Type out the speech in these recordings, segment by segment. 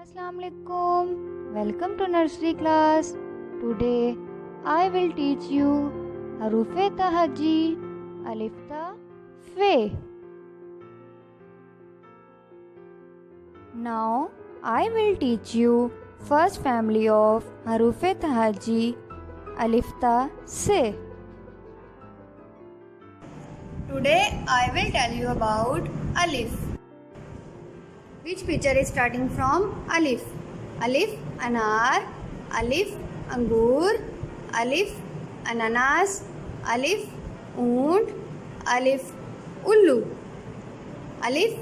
Assalamu alaikum. Welcome to nursery class. Today I will teach you Harufe Tahajji, Alif Ta Fe. Now I will teach you first family of Harufe Tahajji, Alif Ta Se. Today I will tell you about Alif. Which picture is starting from Alif? Alif Anar, Alif Angur, Alif Ananas, Alif Oont, Alif Ullu. Alif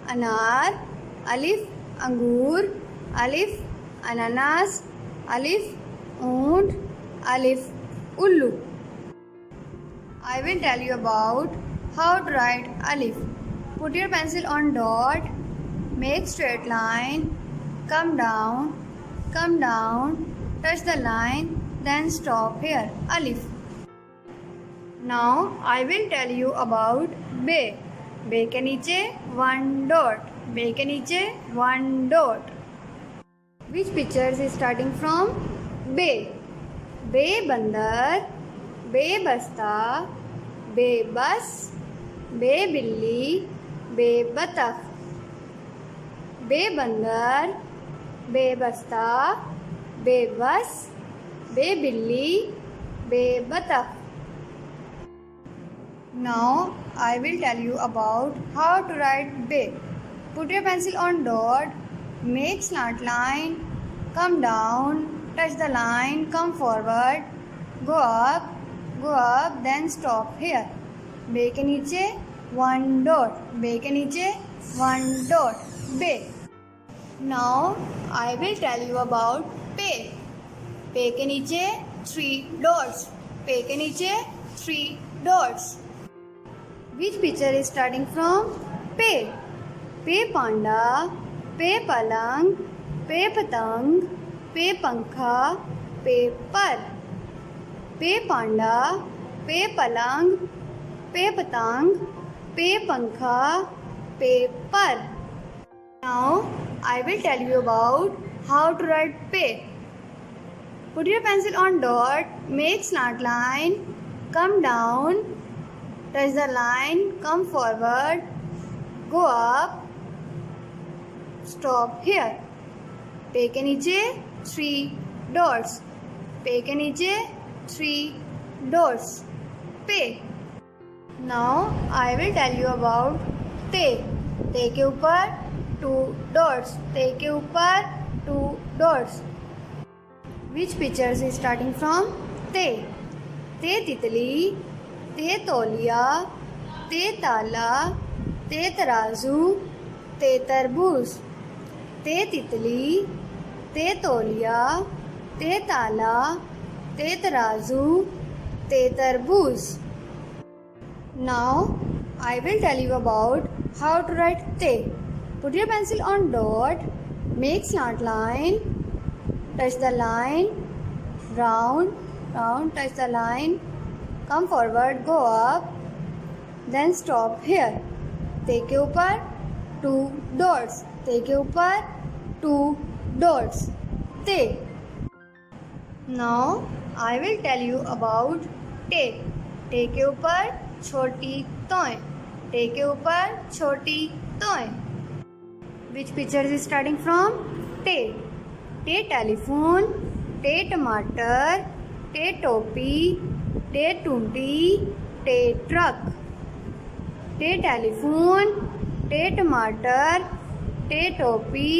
Anar, Alif Angur, Alif Ananas, Alif Oont, Alif Ullu. I will tell you about how to write Alif. Put your pencil on dot. Make straight line, come down, touch the line, then stop here. Alif. Now I will tell you about Be. Be के नीचे one dot. Be के नीचे one dot. Which pictures is starting from Be? Be बंदर, Be बस्ता, Be बस, Be बिल्ली, Be बतख. बे बंदर, बे बस्ता, बे बस, बे बिल्ली, बे बतख. Now I will tell you about how to write be. Put your pencil on dot, make slant line, come down, touch the line, come forward, go up, then stop here. बे के नीचे one dot, बे के नीचे one dot, bay. Now I will tell you about पे. पे के नीचे 3 dots. पे के नीचे 3 dots. Which picture is starting from पे? पे पांडा, पे पलंग, पे पतंग, पे पंखा, पे पर. पे पांडा, पे पलंग, पे पतंग, पे पंखा, पे पर. Now I will tell you about how to write pe. Put your pencil on dot, make slant line, come down, touch the line, come forward, go up, stop here. पे के नीचे 3 dots. पे के नीचे 3 dots. पे. Now I will tell you about te. te के ऊपर 2 dots. ते के ऊपर 2 dots. Which pictures is starting from ते? ते तितली, ते तौलिया, ते ताला, ते तराजू, ते तरबूज. ते तितली, ते तौलिया, ते ताला, ते तराजू, ते तरबूज. Now I will tell you about how to write te. Put your pencil on dot, make slant line, touch the line, round, touch the line, come forward, go up, then stop here. ते के ऊपर 2 dots. ते के ऊपर 2 dots. ते. Now I will tell you about te. te के ऊपर छोटी तोय. te के ऊपर छोटी तोय. Which picture is starting from te? te telephone, te टमाटर, te टोपी, te टूंटी, te truck. te telephone, te टमाटर, te टोपी,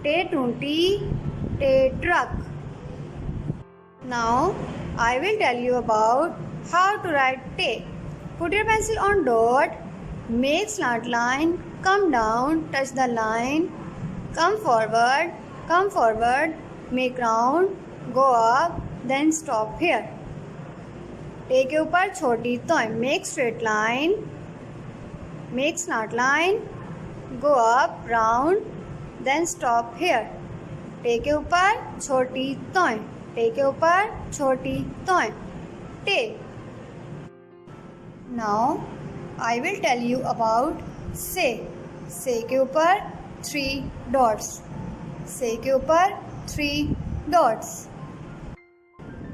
te टूंटी, te truck. Now I will tell you about how to write te. Put your pencil on dot, make slant line, come down, touch the line, come forward, make round, go up, then stop here. te के ऊपर छोटी तोय, make straight line, make slant line, go up, round, then stop here. te के ऊपर छोटी तोय, te के ऊपर छोटी तोय, te. Now I will tell you about से. से के ऊपर 3 dots. से के ऊपर 3 dots.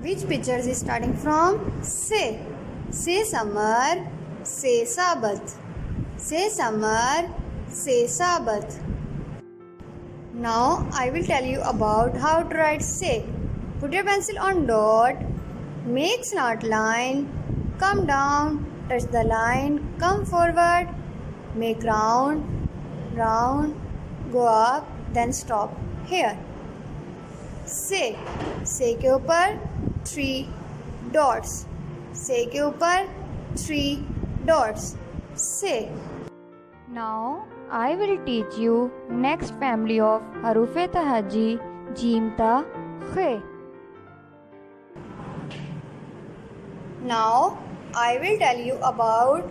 Which picture is starting from से? से समर, से साबत, से समर, से साबत. Now I will tell you about how to write say. Put your pencil on dot, make slant line, come down, touch the line, come forward, make round, round, go up, then stop here. से के ऊपर 3 dots, से के ऊपर 3 dots, से. Now I will teach you next family of harufe tahaji, jim ta khe. Now I will tell you about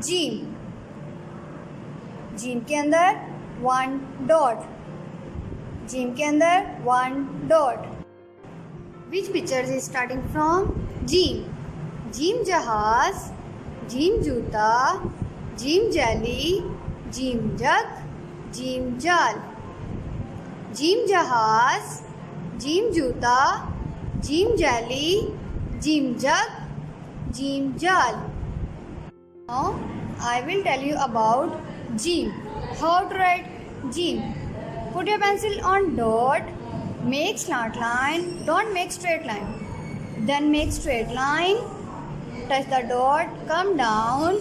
jim. Gym के अंदर 1 dot, gym के अंदर 1 dot. Which picture is starting from gym? Gym जहाज, gym जूता, gym जाली, gym जग, gym जाल. Gym जहाज, gym जूता, जिम जाली, जिम जग, जिम जाल. Now I will tell you about Jim. How to write Jim? Put your pencil on dot, make slant line, don't make straight line. Then make straight line, touch the dot, come down,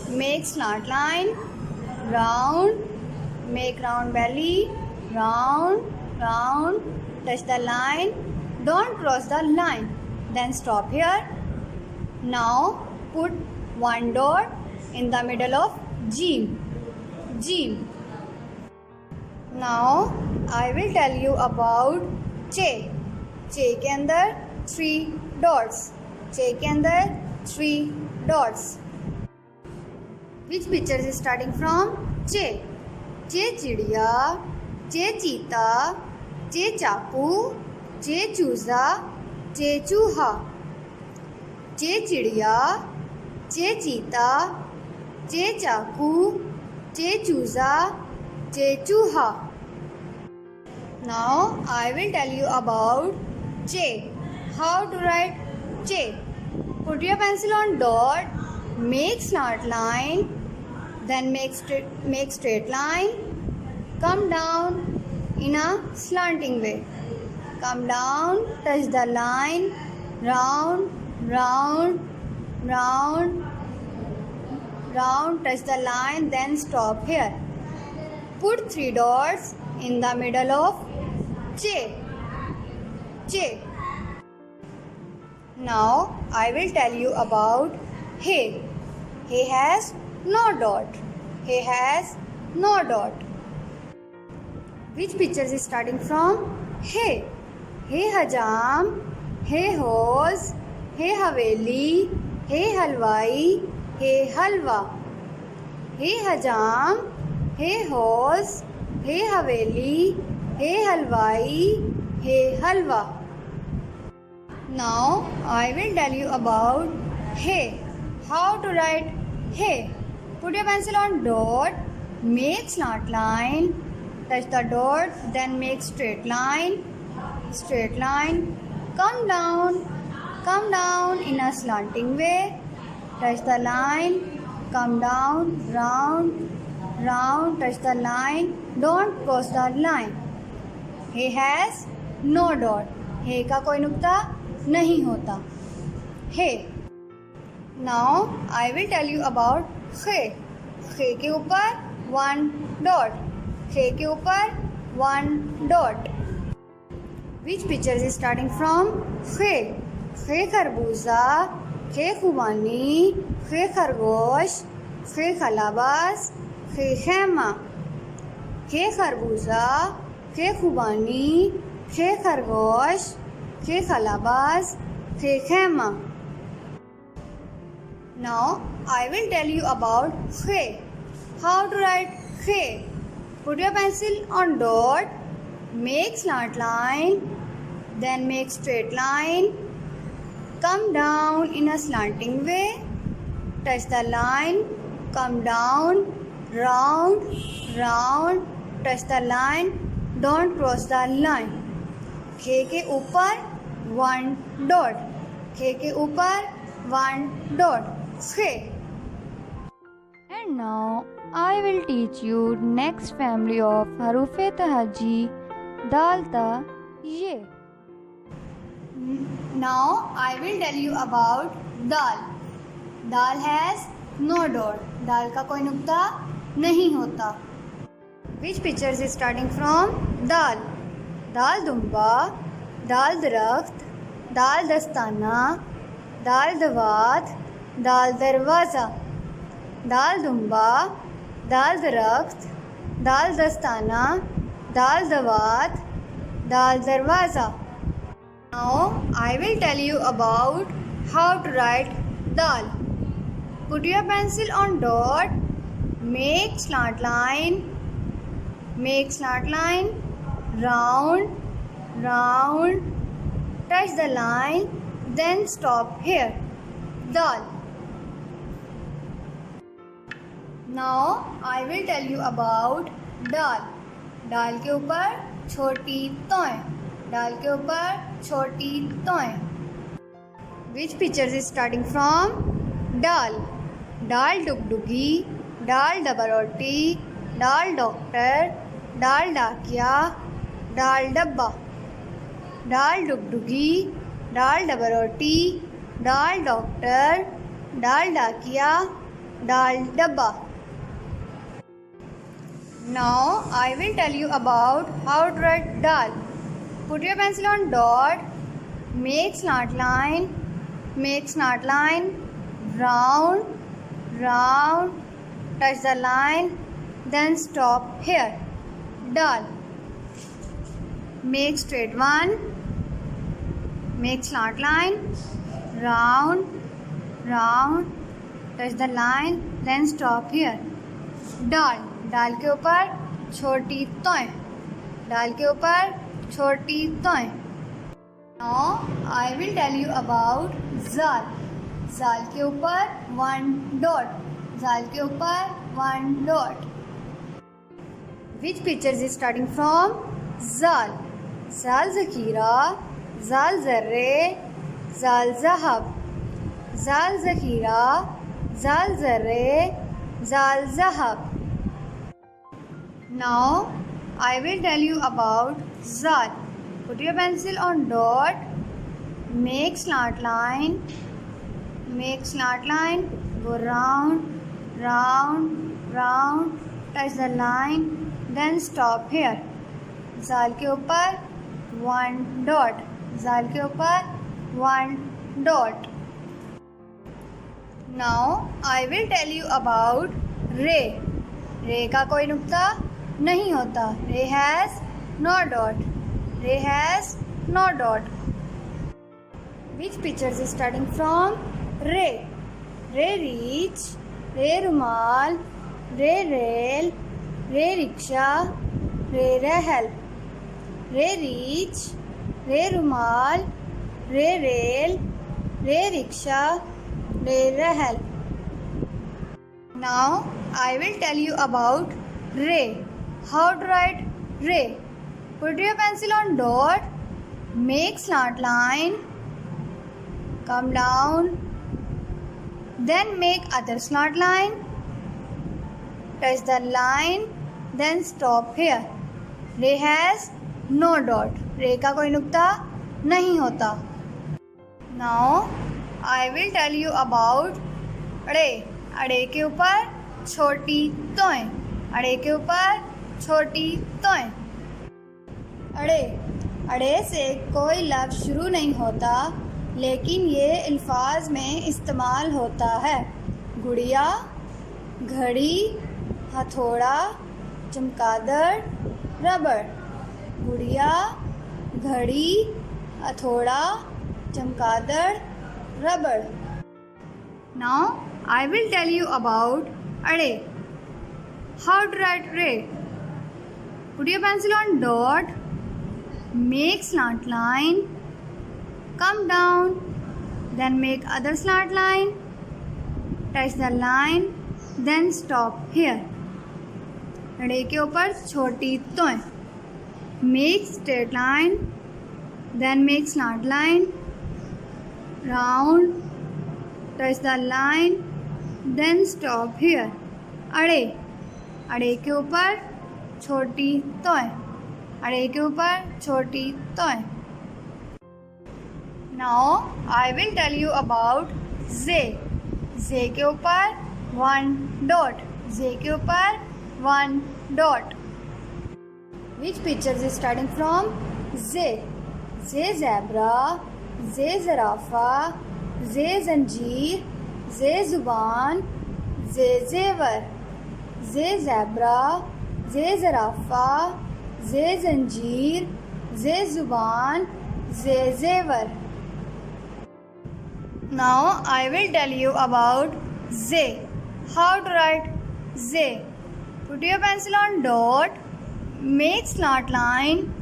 make slant line, round, make round belly, round, round, touch the line, don't cross the line. Then stop here. Now put 1 dot in the middle of Jim. Jim. Now I will tell you about चे. चे के अंदर 3 dots, चे के अंदर 3 dots. Which picture is starting from चे? चे चिड़िया, चे चीता, चे चाकू, चे चूजा, चे चूहा. चे चिड़िया, चे चीता, चे चाकू, चे चूजा, चे चूहा. Now I will tell you about चे. How to write चे? Put your pencil on dot, make slant line, then make straight line, come down in a slanting way. Come down, touch the line, round, round, round, round, touch the line, then stop here. Put 3 dots in the middle of चे. चे. Now I will tell you about he. He has no dot. He has no dot. Which picture is starting from he? He हजाम, he hose, he Haveli, he हलवाई, he हलवा. हे हजाम, हे होज, हे हवेली, हे हलवाई, हे हलवा. Now I will tell you about he. How to write he? Put your pencil on dot, make slant line, touch the dot, then make straight line, come down in a slanting way, touch the line, come down, round, round, touch the line, don't cross the line. He has no dot. हे का कोई नुक्ता नहीं होता. हे. Now I will tell you about खे. खे के ऊपर 1 dot. खे के ऊपर 1 dot. Which picture is starting from खे? खे खरबूजा, खे खुबानी, खे खरगोश, खे खलाबाज, खे खैमा. खे खरबूजा, खे खुबानी, खे खरगोश, खे खलाबाज, खे खैमा. Now I will tell you about खे. How to write खे? Put your pencil on dot, make slant line, then make straight line, come down in a slanting way, touch the line, come down, round, round, touch the line, don't cross the line. खे के ऊपर 1 dot, खे के ऊपर 1 dot, खे। And now I will teach you next family of harufe tahaji, dal ta ye. Now I will tell you about dal. Dal has no dot. दाल का कोई नुक्ता नहीं होता। Which pictures is starting from दाल? दाल दुम्बा, दाल दरख्त, दाल दस्ताना, दाल दवात, दाल दरवाज़ा। दाल दुम्बा, दाल दरख्त, दाल दस्ताना, दाल दवात, दाल दरवाज़ा। Now I will tell you about how to write dal. Put your pencil on dot, make slant line, round, round, touch the line, then stop here. Dal. Now I will tell you about dal. दाल के ऊपर छोटी तोय, दाल के ऊपर छोटी तोय। Which pictures is starting from दाल? दाल डुगडुगी, दाल डबरोटी, दाल डॉक्टर, दाल डाकिया, दाल डब्बा। दाल डुगडुगी, दाल डबरोटी, दाल डॉक्टर, दाल डाकिया, दाल डब्बा। Now I will tell you about how to write dal. Put your pencil on dot, make slant line, round, round, touch the line, then stop here. Dal. Make straight one, make slant line, round, round, touch the line, then stop here. Dal. दाल के ऊपर छोटी तोय, दाल के ऊपर छोटी तोय। Now I will tell you about जाल। जाल के ऊपर 1 डॉट, जाल के ऊपर 1 dot. Which pictures is starting from जाल? जाल ज़खीरा, जाल ज़र्रे, जाल ज़हब। जाल ज़खीरा, जाल ज़र्रे, जाल ज़हब। Now I will tell you about zal. Put your pencil on dot, make slant line, go round, round, round, touch the line, then stop here. zal के ऊपर 1 dot, zal के ऊपर 1 dot. Now I will tell you about रे। रे का कोई नुक्ता नहीं होता। Re has no dot, re has no dot. Which pictures is starting from रे? रे रीच, रे रुमाल, रे रेल, रे रिक्शा, रे रहल। रे रीच, रे रुमाल, रे रेल, रे रिक्शा, रे रहल। Now I will tell you about रे. How to write रे? Put your pencil on dot, make slant line, come down, then make other slant line, touch the line, then stop here. रे has no dot. रे का कोई नुक्ता नहीं होता। Now I will tell you about अड़े। अड़े के ऊपर छोटी तोय, अड़े के ऊपर छोटी तोय। अड़े। अड़े से कोई लफ्ज़ शुरू नहीं होता, लेकिन ये अल्फाज में इस्तेमाल होता है। गुड़िया, घड़ी, हथौड़ा, चमगादड़, रबड़। गुड़िया, घड़ी, हथौड़ा, चमगादड़, रबड़। Now I will tell you about अड़े. How to write रे? Put your pencil on dot, make slant line, come down, then make other slant line, touch the line, then stop here. अड़े के ऊपर छोटी तोय। make straight line, then make slant line, round, touch the line, then stop here. अड़े, अड़े के ऊपर छोटी तोय, अड़े के ऊपर छोटी तोय. Now I will tell you about Z. Z के ऊपर 1 dot. Z के ऊपर 1 dot. Which picture is starting from Z? Z zebra, Z zarafa, Z zanjeer, Z zuban, Z zevar. Z zebra, Z zarafa, Z zanjeer, Z zuban, Z zevar. Now I will tell you about Z. How to write Z? Put your pencil on dot, make slant line,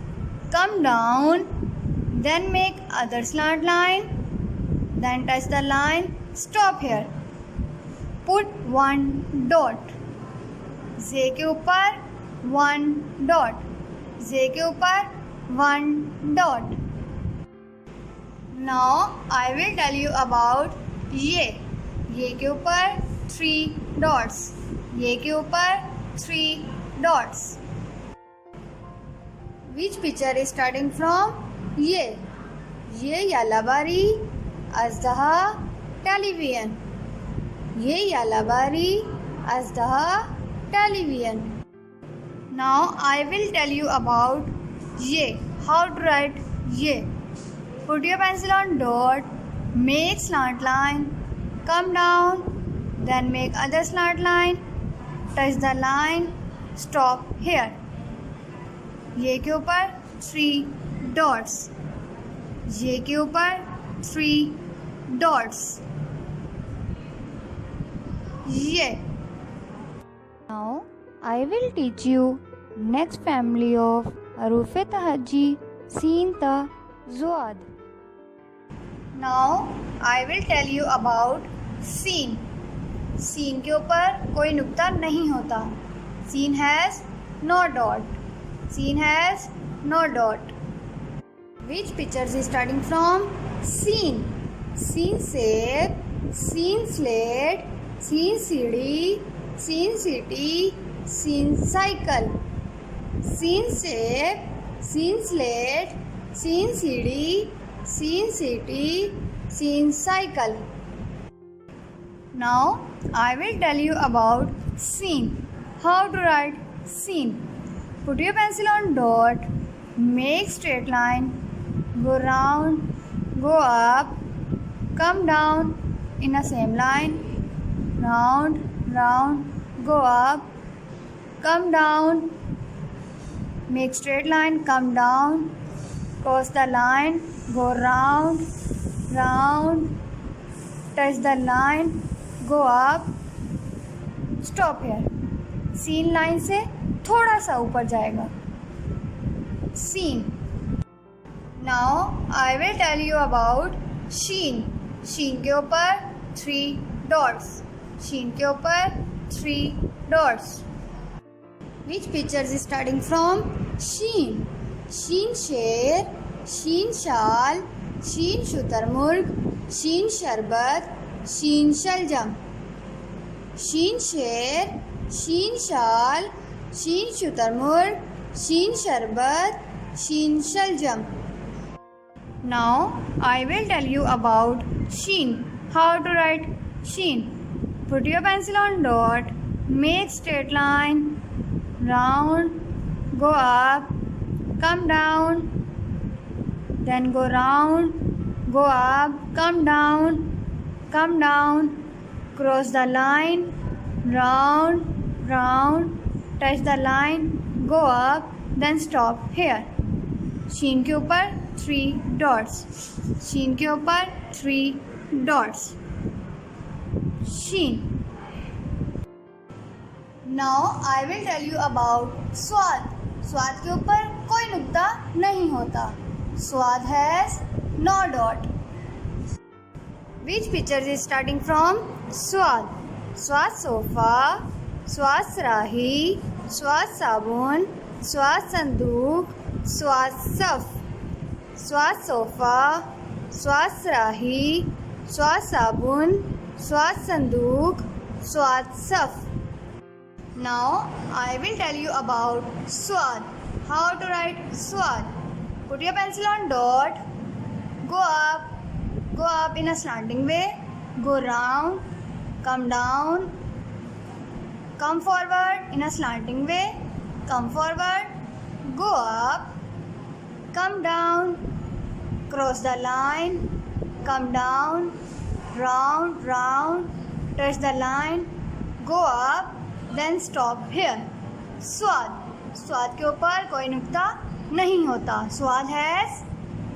come down, then make other slant line, then touch the line, stop here. Put 1 dot. Z के ऊपर 1 dot. Z के ऊपर 1 dot. Now I will tell you about ये. ये के ऊपर 3 dots. ये के ऊपर 3 dots. Which picture is starting from ये? ये यालाबारी, अजदहा, टेलीविजन. ये यालाबारी, अजदहा, television. Now I will tell you about ये. How to write ये? Put your pencil on dot, make slant line, come down, then make other slant line, touch the line, stop here. ये के ऊपर 3 dots. ये के ऊपर 3 dots. ये. Now I will teach you next family of Haruf Tahajji, Seen Ta, Zuad. Now I will tell you about seen. Seen के ऊपर कोई नुक्ता नहीं होता. Seen has no dot. Seen has no dot. Which pictures is starting from seen? Seen सेब, seen slate, seen सीढ़ी, सीन सीटी, seen cycle. Seen सेब, सीन स्लेट, सीन सीढ़ी, सीन सीटी, seen cycle. Now I will tell you about scene. How to write scene? Put your pencil on dot, make straight line, go round, go up, come down in a same line, round, round, go up, come down, make straight line, come down, cross the line, go round, round, touch the line, go up, stop here. Seen line से थोड़ा सा ऊपर जाएगा. Seen. Now I will tell you about sheen. Sheen के ऊपर 3 dots. शीन के ऊपर 3 dots. Which picture is starting from शीन? शीन शेर, शीन शाल, शीन शुतुरमुर्ग, शीन शरबत, शीन शलजम. शीन शेर, शीन शाल, शीन शुतुरमुर्ग, शीन शरबत, शीन शलजम. Now I will tell you about sheen. How to write sheen? Put your pencil on dot, make straight line, round, go up, come down, then go round, go up, come down, cross the line, round, round, touch the line, go up, then stop here. शीन के ऊपर 3 dots. शीन के ऊपर 3 dots. Sheen. Now I will tell you about स्वाद. स्वाद के ऊपर कोई नुक्ता नहीं होता. स्वाद has no dot. Which picture is starting from स्वाद? स्वाद सोफा, स्वाद सराही, स्वाद साबुन, स्वाद संदूक, स्वाद सफ, स्वाद सोफ़ा, स्वाद सराही, स्वाद साबुन, स्वाद संदूक, स्वाद सफ. Now I will tell you about swad. How to write swad. Put your pencil on dot. Go up in a slanting way. Go round, come down, come forward in a slanting way. Come forward, go up, come down, cross the line, come down, round, touch the line, go up, then stop here. स्वाद, स्वाद के ऊपर कोई नुक्ता नहीं होता. स्वाद has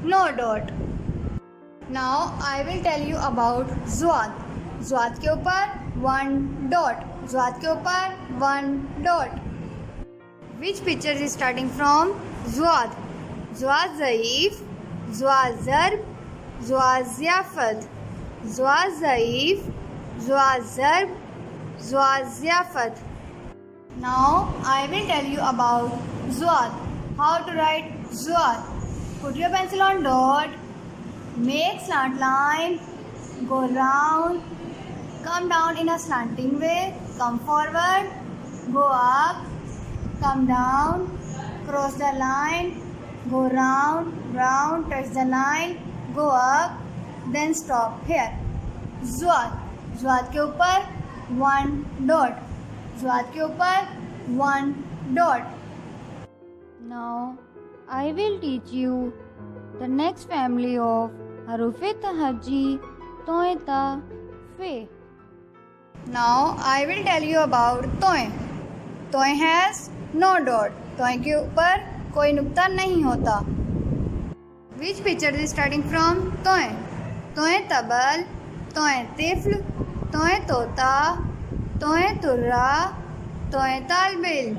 no dot. Now I will tell you about ज़्वाद. ज़्वाद के ऊपर 1 dot. ज़्वाद के ऊपर 1 dot. Which picture is starting from ज़्वाद? ज़्वाद ज़ईफ़, ज़्वाद ज़र्ब, ज़्वाद ज़ियाफ़त, ज़्वाद ज़ईफ़, ज़्वाद ज़र्ब, ज़्वाद ज़ियाफ़त. Now I will tell you about ज़्वाद. How to write ज़्वाद. Put your pencil on dot. Make slant line. Go round. Come down in a slanting way. Come forward. Go up. Come down. Cross the line. Go round, touch the line. Go up. Then stop here. ज़्वाद. ज़्वाद के ऊपर 1 dot. ज़्वाद के ऊपर 1 dot. Now I will teach you the next family of Harufe Tahajji, Toy Ta Fe. Now I will tell you about Toy. Toy has no dot. Toy के ऊपर कोई नुक्ता नहीं होता. Which picture is starting from Toy? Toy tabal, Toy tifl, Toy तोता, Toy turra, Toy talbil.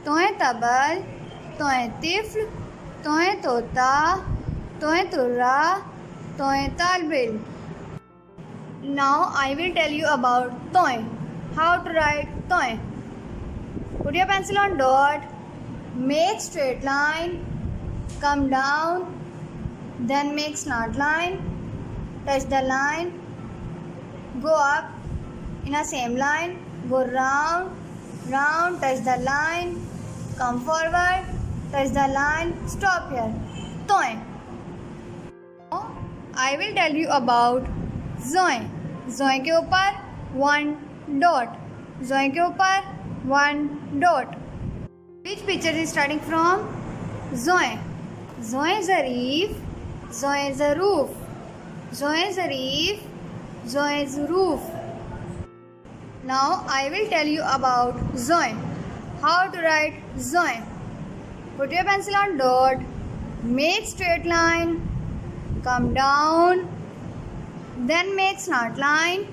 Toy tabal, Toy tifl, Toy तोता, Toy turra, Toy talbil. Now I will tell you about Toy. How to write Toy. Put your pencil on dot. Make straight line. Come down. Then make slant line. Touch the line. Go up in a same line. Go round, touch the line. Come forward, touch the line. Stop here. Toy. Now I will tell you about ज़ोए. ज़ोए के ऊपर 1 dot. ज़ोए के ऊपर 1 dot. Which picture is starting from ज़ोए? ज़ोए Zarif, ज़ोए ज़रूफ़, ज़ोए Zarif, ज़ोए ज़रूफ़. Now I will tell you about ज़ोए. How to write ज़ोए. Put your pencil on dot. Make straight line. Come down. Then make slant line.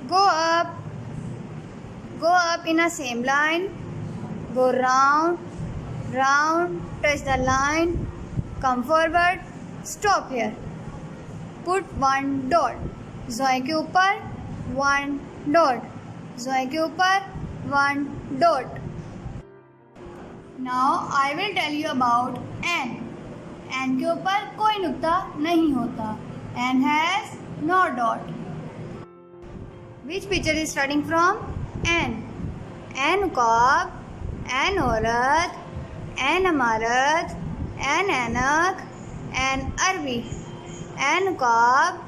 Go up in a same line. Go round, touch the line. Come forward, stop here. Put 1 dot. ज़ोए के ऊपर 1 dot. ज़ोए के ऊपर 1 dot. Now I will tell you about N. N के ऊपर कोई नुक्ता नहीं होता. N has no dot. Which picture is starting from N? N उकाब, N औरत, N अमारत, N ऐनक, N अरबी. N उकाब,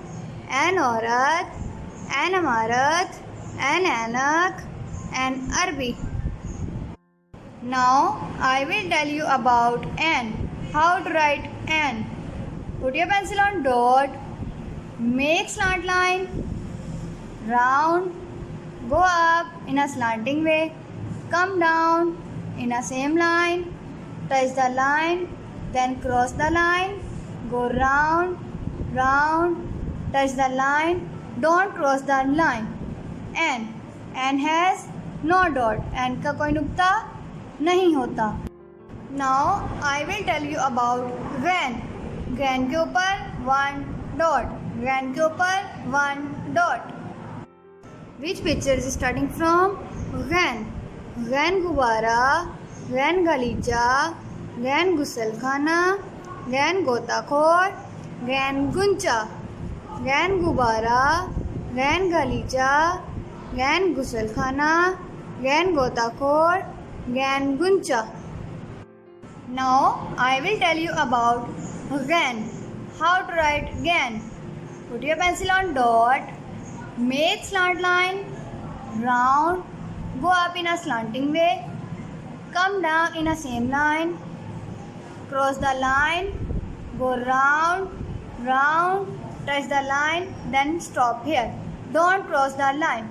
N औरत, N अमारत, N ऐनक, N अरबी. Now I will tell you about N. How to write N. Put your pencil on dot. Make slant line. Round. Go up in a slanting way. Come down in a same line. Touch the line. Then cross the line. Go round, touch the line. Don't cross the line. N. N has no dot. N का कोई नुक्ता नहीं होता. Now I will tell you about when. When के ऊपर 1 dot. When के ऊपर 1 dot. Which picture is starting from when? When गुब्बारा, when गलीचा, गैन गुसलखाना, गैन गोताखोर, गैन गुंचा, गैन गुब्बारा, गैन गलीचा, गैन गुसलखाना, गैन गोताखोर, gain Guncha. Now I will tell you about GAN. How to write GAN. Put your pencil on dot. Make slant line. Round. Go up in a slanting way. Come down in a same line. Cross the line. Go round, round. Touch the line. Then stop here. Don't cross the line.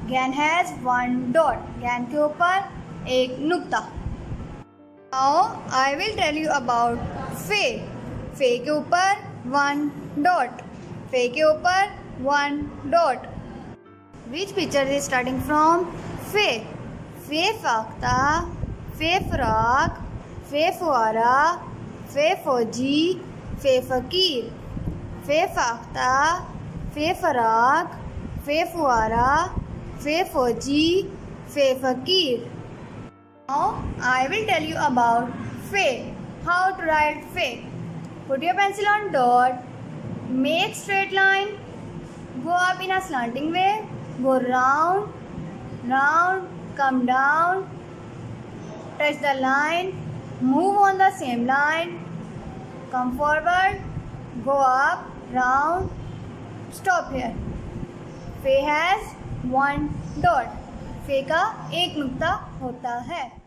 GAN has one dot. GAN के ऊपर एक नुक्ता. Now I will tell you about फे. फे के ऊपर one dot. फे के ऊपर one dot. Which picture is starting from फे? फे फाख्ता, फे फराक, फे फुआरा, फे फौजी, फे फकीर. फे फाख्ता, फे फराक, फे फुआरा, फे फौजी, फे फकीर. Now I will tell you about fe. How to write fe. Put your pencil on dot. Make straight line. Go up in a slanting way. Go round, round. Come down. Touch the line. Move on the same line. Come forward. Go up, round. Stop here. fe has one dot. फे का एक नुक्ता होता है.